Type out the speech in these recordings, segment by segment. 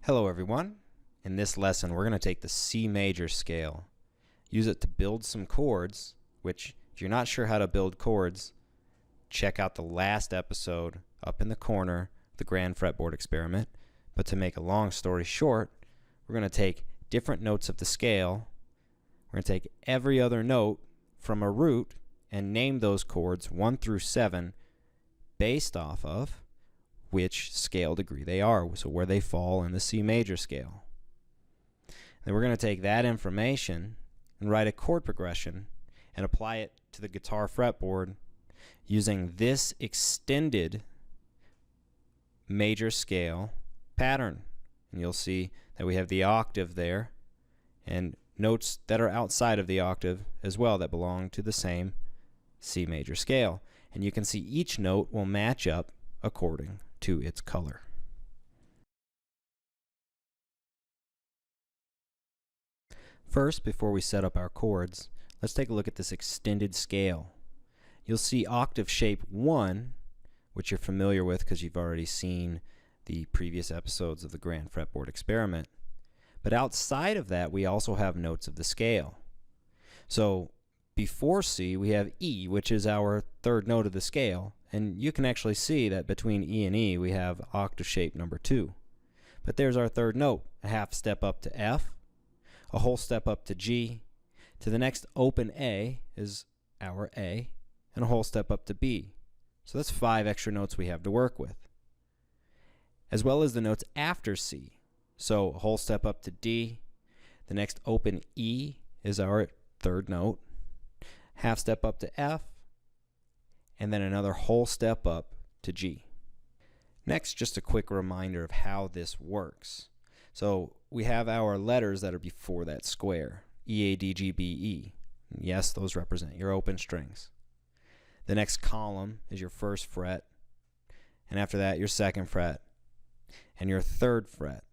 Hello everyone. In this lesson we're going to take the C major scale, use it to build some chords, which if you're not sure how to build chords, check out the last episode up in the corner, the grand fretboard experiment. But to make a long story short, we're going to take different notes of the scale, we're going to take every other note from a root and name those chords 1 through 7 based off of which scale degree they are, so where they fall in the C major scale. Then we're going to take that information and write a chord progression and apply it to the guitar fretboard using this extended major scale pattern. And you'll see that we have the octave there and notes that are outside of the octave as well that belong to the same C major scale. And you can see each note will match up according to its color. First, before we set up our chords, let's take a look at this extended scale. You'll see octave shape 1, which you're familiar with because you've already seen the previous episodes of the grand fretboard experiment. But outside of that, we also have notes of the scale. So before C, we have E, which is our third note of the scale. And you can actually see that between E and E, we have octave shape number 2. But there's our third note, a half step up to F, a whole step up to G, to the next open A is our A, and a whole step up to B. So that's 5 extra notes we have to work with, as well as the notes after C. So a whole step up to D, the next open E is our third note, half step up to F, and then another whole step up to G. Next, just a quick reminder of how this works. So we have our letters that are before that square, E, A, D, G, B, E. And yes, those represent your open strings. The next column is your first fret, and after that your second fret, and your third fret.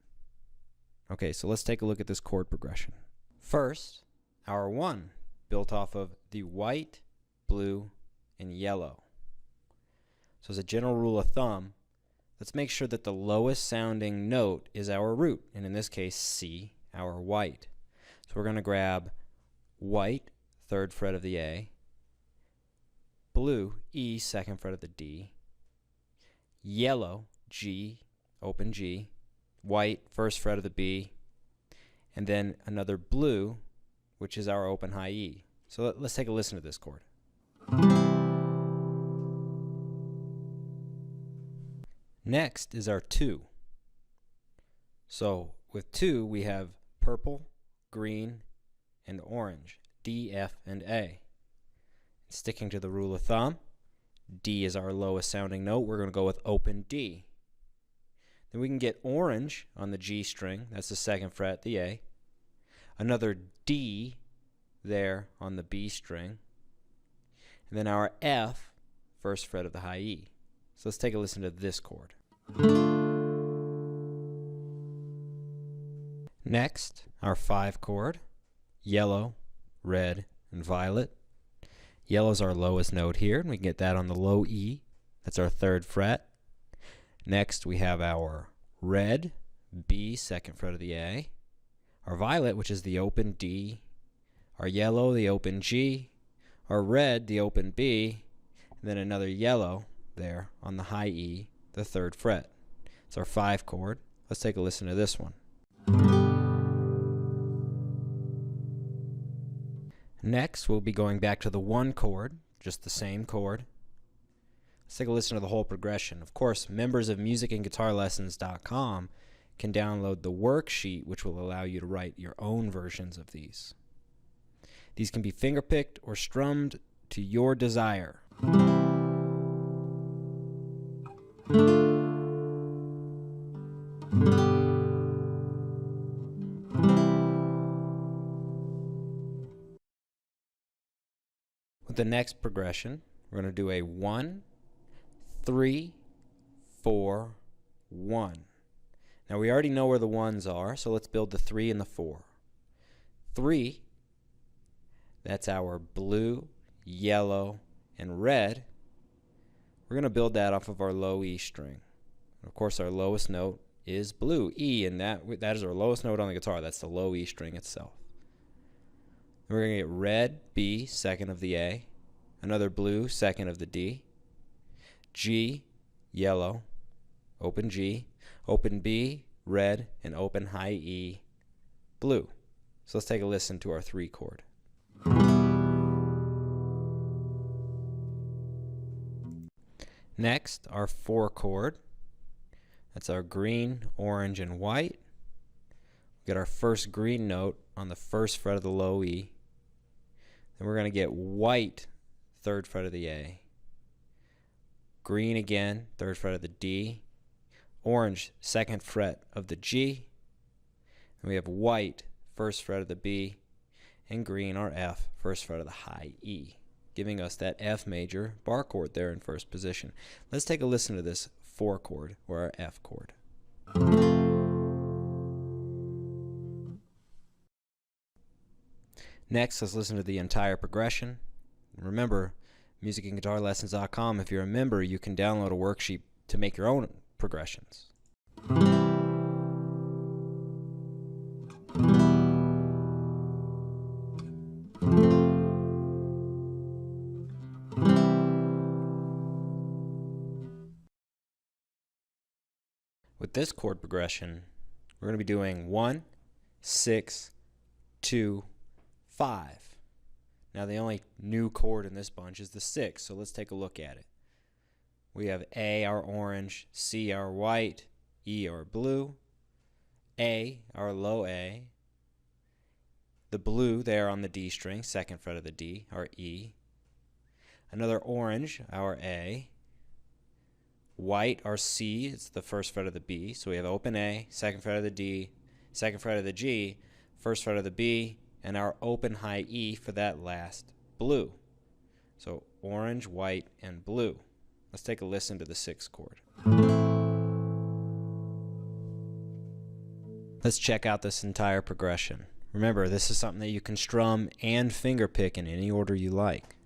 Okay, so let's take a look at this chord progression. First, our 1, built off of the white, blue, and yellow. So as a general rule of thumb, let's make sure that the lowest sounding note is our root, and in this case C, our white. So we're going to grab white, 3rd fret of the A, blue, E, 2nd fret of the D, yellow, G, open G, white, 1st fret of the B, and then another blue, which is our open high E. So let's take a listen to this chord. Next is our 2. So with 2 we have purple, green, and orange, D, F, and A. Sticking to the rule of thumb, D is our lowest sounding note. We're going to go with open D. Then we can get orange on the G string, that's the 2nd fret, the A. Another D there on the B string. And then our F, 1st fret of the high E. So let's take a listen to this chord. Next, our 5 chord, yellow, red, and violet. Yellow is our lowest note here, and we can get that on the low E. That's our 3rd fret. Next, we have our red, B, 2nd fret of the A. Our violet, which is the open D. Our yellow, the open G. Our red, the open B. And then another yellow there on the high E, the 3rd fret. It's our 5 chord. Let's take a listen to this one. Next, we'll be going back to the 1 chord, just the same chord. Let's take a listen to the whole progression. Of course, members of musicandguitarlessons.com can download the worksheet, which will allow you to write your own versions of these. These can be fingerpicked or strummed to your desire. With the next progression, we're going to do a 1, 3, 4, 1. Now we already know where the 1s are, so let's build the 3 and the 4. 3, that's our blue, yellow, and red. We're going to build that off of our low E string. Of course, our lowest note is blue, E, and that is our lowest note on the guitar. That's the low E string itself. We're going to get red, B, second of the A, another blue, second of the D, G, yellow, open G, open B, red, and open high E, blue. So let's take a listen to our 3 chord. Next, our 4 chord. That's our green, orange, and white. We get our first green note on the 1st fret of the low E. Then we're going to get white, 3rd fret of the A. Green again, 3rd fret of the D. Orange, 2nd fret of the G. And we have white, 1st fret of the B. And green, our F, 1st fret of the high E, giving us that F major bar chord there in 1st position. Let's take a listen to this 4 chord, or our F chord. Next, let's listen to the entire progression. Remember, musicandguitarlessons.com, if you're a member, you can download a worksheet to make your own progressions. With this chord progression, we're going to be doing 1, 6, 2, 5. Now the only new chord in this bunch is the 6, so let's take a look at it. We have A, our orange, C, our white, E, our blue, A, our low A, the blue there on the D string, 2nd fret of the D, our E, another orange, our A, white, our C, it's the 1st fret of the B, so we have open A, 2nd fret of the D, 2nd fret of the G, 1st fret of the B, and our open high E for that last blue. So orange, white, and blue. Let's take a listen to the 6th chord. Let's check out this entire progression. Remember, this is something that you can strum and finger pick in any order you like.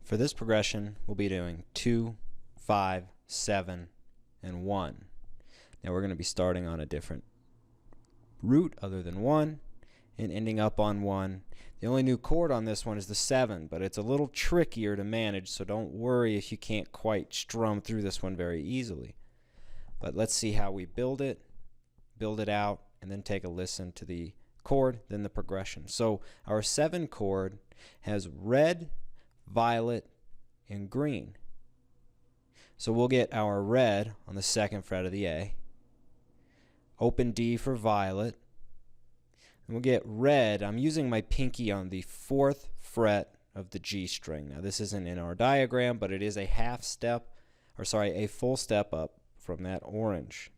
For this progression, we'll be doing 2, 5, 7, and 1. Now we're going to be starting on a different root other than 1 and ending up on 1. The only new chord on this one is the 7, but it's a little trickier to manage, so don't worry if you can't quite strum through this one very easily. But let's see how we build it out, and then take a listen to the chord, then the progression. So our 7 chord has red, violet, and green. So we'll get our red on the 2nd fret of the A, open D for violet, and we'll get red. I'm using my pinky on the 4th fret of the G string. Now this isn't in our diagram, but it is a a full step up from that orange.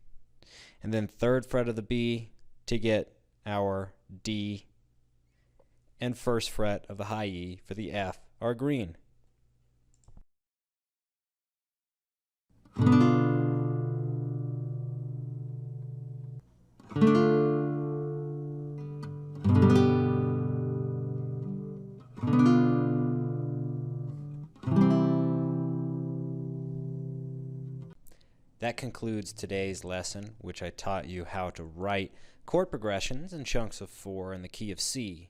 And then 3rd fret of the B to get our D, and 1st fret of the high E for the F, our green. That concludes today's lesson, which I taught you how to write chord progressions in chunks of 4 in the key of C.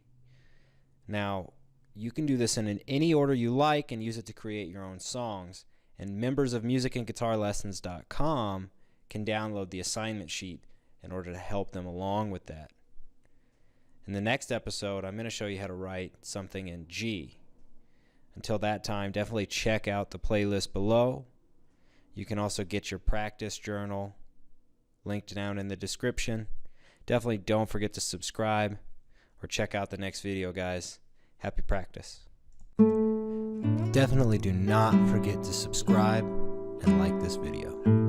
Now, you can do this in any order you like and use it to create your own songs. And members of musicandguitarlessons.com can download the assignment sheet in order to help them along with that. In the next episode, I'm going to show you how to write something in G. Until that time, definitely check out the playlist below. You can also get your practice journal linked down in the description. Definitely don't forget to subscribe or check out the next video, guys. Happy practice. Definitely do not forget to subscribe and like this video.